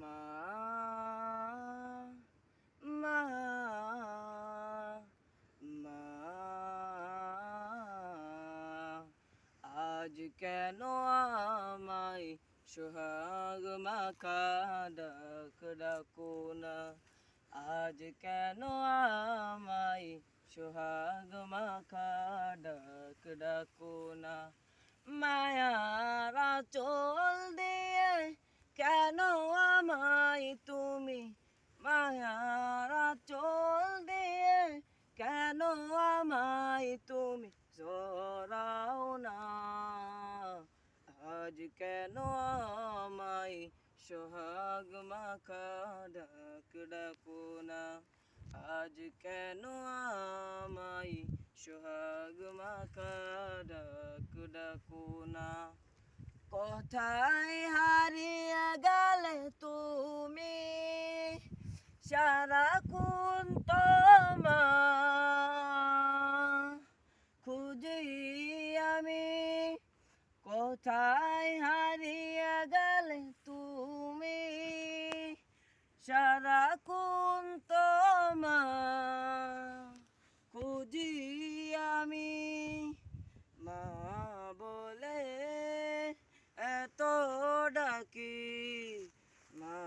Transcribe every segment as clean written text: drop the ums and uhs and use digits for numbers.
মা মা মা আজ কেন আমায় সোহাগ মাখা ডাক ডাকো না আজ কেন আমায় সোহাগ মাখা ডাক ডাকো না মায়ার আঁচল দিয়ে কেন আমায় তুমি মায়ার আঁচল দিয়ে কেন আমায় তুমি জড়াও না আজ কেন আমায় সোহাগ মাখা ডাক ডাকো না আজ কেন আমায় সোহাগ মাখা ডাক ডাকো না কোথায় হারিয়ে গেলে তুমি সারাক্ষণ তোমার খুঁজি আমি কোথায় হারিয়ে গেলে তুমি সারাক্ষণ তোমার খুঁজি আমি মা বলে এত ডাকি মা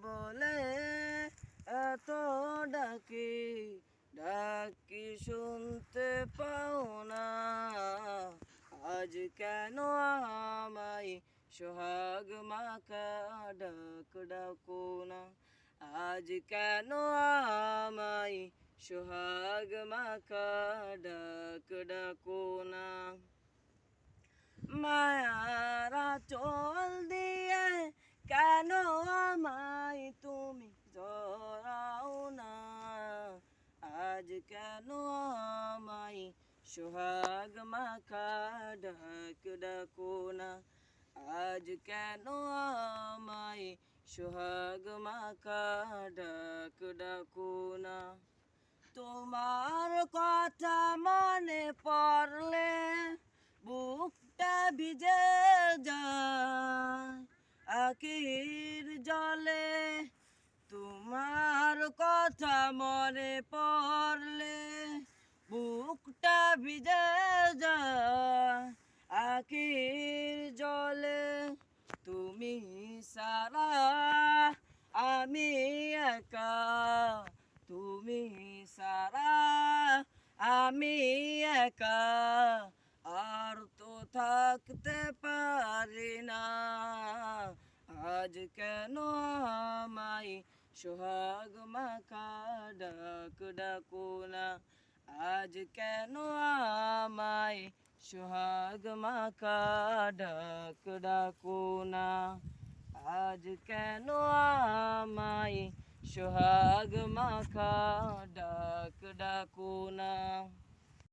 বলে এত ডাকি ডাকি শুনতে পাও না আজ কেন আমায় সোহাগ মাখা ডাক ডাকো না আজ কেন আমায় সোহাগ মাখা ডাক ডাকো না মায়ার আঁচল দিয়ে কেন আমায় তুমি জড়াও না আজ কেন আমায় সোহাগ মাখা ডাক ডাকো না আজ কেন আমায় সোহাগ মাখা ডাক ডাকো না তোমার কথা মনে পড়লে বুকটা ভিজে যায় আখির জলে তোমার কথা মনে পড়লে বুকটা ভিজে যায় আখির জলে তুমি সারা আমি একা তুমি সারা আমি একা আর তো থাকতে পারি না আজ কেন আমায় সোহাগ মাখা ডাক ডাকো না আজ কেন আমায় সোহাগ মাখা ডাক ডাকো না আজ কেন আমায় সোহাগ মাখা ডাক ডাকো না।